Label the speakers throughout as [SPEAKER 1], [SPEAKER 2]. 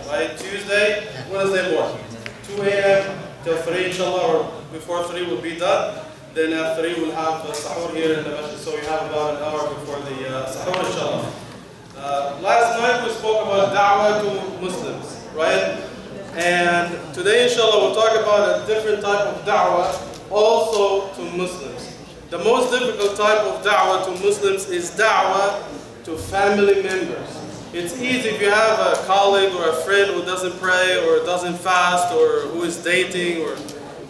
[SPEAKER 1] right? Tuesday, Wednesday morning. 2 a.m. till 3 inshallah, or before 3 will be done. Then at 3 we'll have sahur here in the masjid, so we have about an hour before the sahur inshallah. Last night we spoke about da'wah to Muslims, right? And today inshallah we'll talk about a different type of da'wah also to Muslims. The most difficult type of da'wah to Muslims is da'wah to family members. It's easy if you have a colleague or a friend who doesn't pray or doesn't fast or who is dating or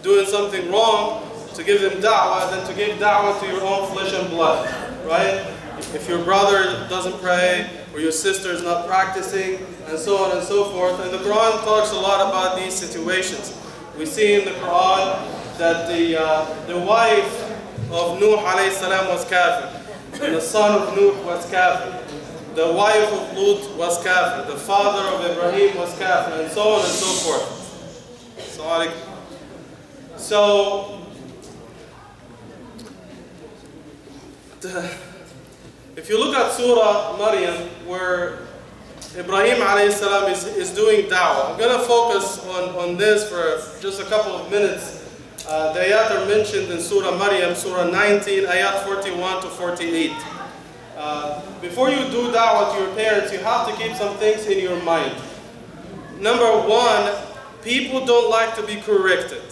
[SPEAKER 1] doing something wrong to give them da'wah than to give da'wah to your own flesh and blood, right? If your brother doesn't pray or your sister is not practicing and so on and so forth. And the Quran talks a lot about these situations. We see in the Quran that the wife of Nuh alayhi salam was kafir, and the son of Nuh was kafir. The wife of Lut was kafir, the father of Ibrahim was kafir, and so on and so forth. So, if you look at Surah Maryam, where Ibrahim alayhi salam is doing da'wah, I'm going to focus on this for just a couple of minutes. The ayat are mentioned in Surah Maryam, Surah 19, ayat 41 to 48. Before you do da'wah to your parents, you have to keep some things in your mind. Number one, people don't like to be corrected.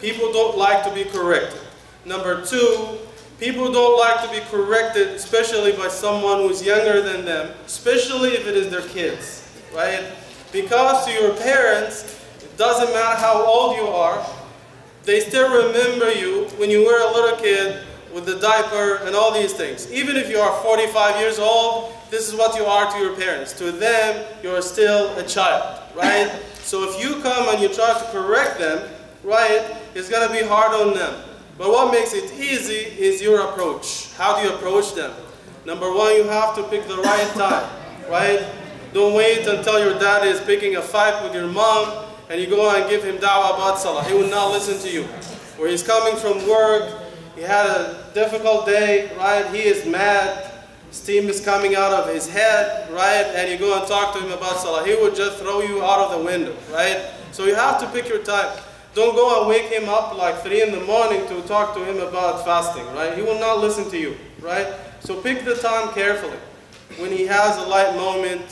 [SPEAKER 1] People don't like to be corrected. Number two, people don't like to be corrected, especially by someone who's younger than them, especially if it is their kids, right? Because to your parents, it doesn't matter how old you are, they still remember you when you were a little kid with the diaper and all these things. Even if you are 45 years old, this is what you are to your parents. To them, you're still a child, right? So if you come and you try to correct them, right, it's going to be hard on them. But what makes it easy is your approach. How do you approach them? Number one, you have to pick the right time, right? Don't wait until your dad is picking a fight with your mom and you go and give him da'wah about salah. He will not listen to you. Or he's coming from work, he had a difficult day, right? He is mad, steam is coming out of his head, right? And you go and talk to him about salah. He would just throw you out of the window, right? So you have to pick your time. Don't go and wake him up like 3 in the morning to talk to him about fasting, right? He will not listen to you, right? So pick the time carefully. When he has a light moment,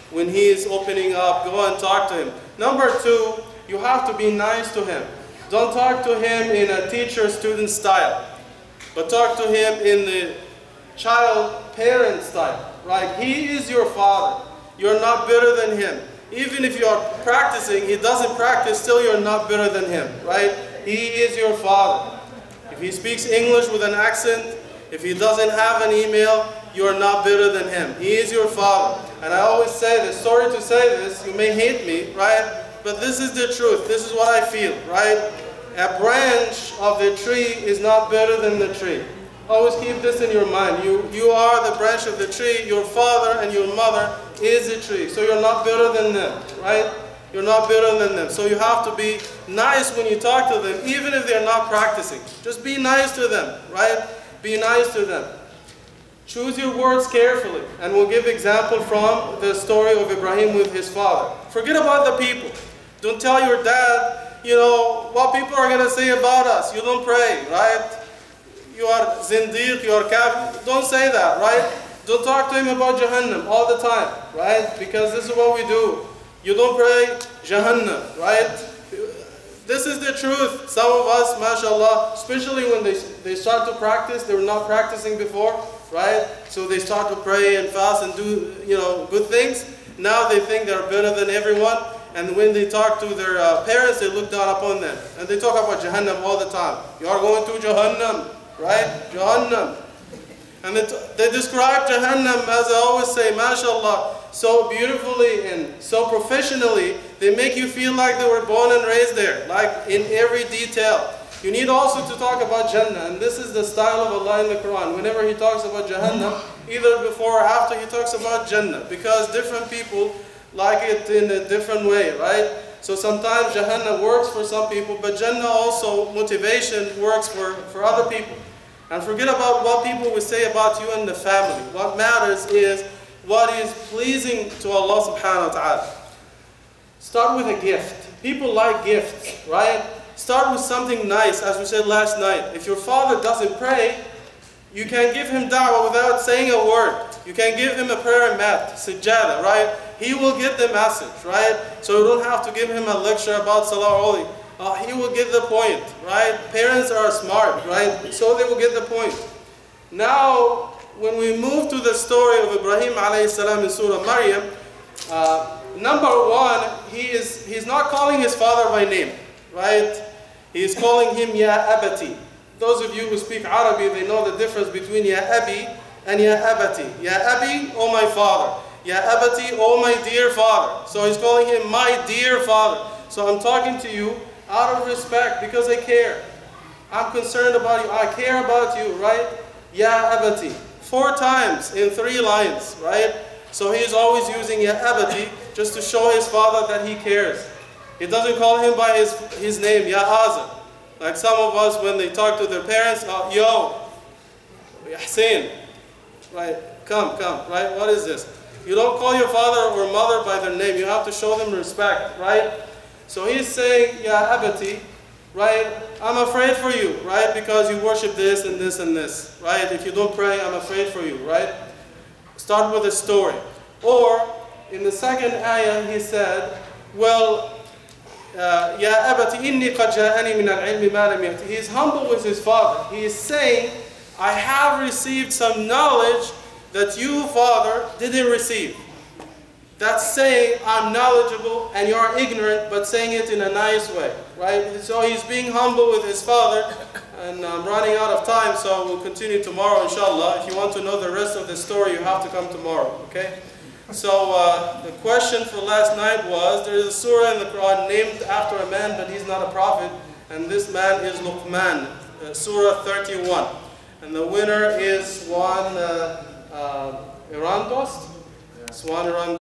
[SPEAKER 1] when he is opening up, go and talk to him. Number two, you have to be nice to him. Don't talk to him in a teacher-student style, but talk to him in the child-parent style, right? He is your father. You're not better than him. Even if you are practicing, he doesn't practice, still you're not better than him, right? He is your father. If he speaks English with an accent, if he doesn't have an email, you're not better than him. He is your father. And I always say this, sorry to say this, you may hate me, right? But this is the truth, this is what I feel, right? A branch of the tree is not better than the tree. Always keep this in your mind. You are the branch of the tree. Your father and your mother is a tree. So you're not better than them, right? You're not better than them. So you have to be nice when you talk to them, even if they're not practicing. Just be nice to them, right? Be nice to them. Choose your words carefully. And we'll give example from the story of Ibrahim with his father. Forget about the people. Don't tell your dad, you know, what people are going to say about us. You don't pray, right? You are zindiq, you are kafir. Don't say that, right? Don't talk to him about Jahannam all the time, right? Because this is what we do. You don't pray Jahannam, right? This is the truth. Some of us, mashallah, especially when they start to practice, they were not practicing before, right? So they start to pray and fast and do, you know, good things. Now they think they're better than everyone. And when they talk to their parents, they look down upon them. And they talk about Jahannam all the time. You are going to Jahannam. Right? Jahannam. And they describe Jahannam, as I always say, mashallah, so beautifully and so professionally, they make you feel like they were born and raised there, like in every detail. You need also to talk about Jannah, and this is the style of Allah in the Quran. Whenever He talks about Jahannam, either before or after, He talks about Jannah, because different people like it in a different way, right? So sometimes Jahannam works for some people, but Jannah also, motivation, works for other people. And forget about what people will say about you and the family. What matters is what is pleasing to Allah subhanahu wa ta'ala. Start with a gift. People like gifts, right? Start with something nice, as we said last night. If your father doesn't pray, you can give him da'wah without saying a word. You can give him a prayer mat, sajjada, right? He will get the message, right? So you don't have to give him a lecture about Salah only. He will get the point, right? Parents are smart, right? So they will get the point. Now, when we move to the story of Ibrahim alayhi salam in Surah Maryam, number one, he's not calling his father by name, right? He's calling him Ya Abati. Those of you who speak Arabic, they know the difference between Ya Abi and Ya Abati. Ya Abi, oh my father. Ya Abati, oh my dear father. So he's calling him my dear father. So I'm talking to you out of respect because I care. I'm concerned about you. I care about you, right? Ya Abati. 4 times in 3 lines, right? So he's always using Ya Abati just to show his father that he cares. He doesn't call him by his name, Ya Azam. Like some of us when they talk to their parents, yo, Hussein, right? Come, right? What is this? You don't call your father or mother by their name. You have to show them respect, right? So he's saying, Ya Abati, right? I'm afraid for you, right? Because you worship this and this and this, right? If you don't pray, I'm afraid for you, right? Start with a story. Or, in the second ayah, he said, well, Ya Abati inni qad ja'ani min al-ilmi ma lam ya'ti. He is humble with his father. He is saying, I have received some knowledge that you, father, didn't receive. That's saying I'm knowledgeable and you're ignorant, but saying it in a nice way, right? So he's being humble with his father, and I'm running out of time, so we'll continue tomorrow, inshallah. If you want to know the rest of the story, you have to come tomorrow, okay? So the question for last night was, there is a surah in the Quran named after a man, but he's not a prophet, and this man is Luqman, surah 31. And the winner is Swan Irandost. Swan Irandost.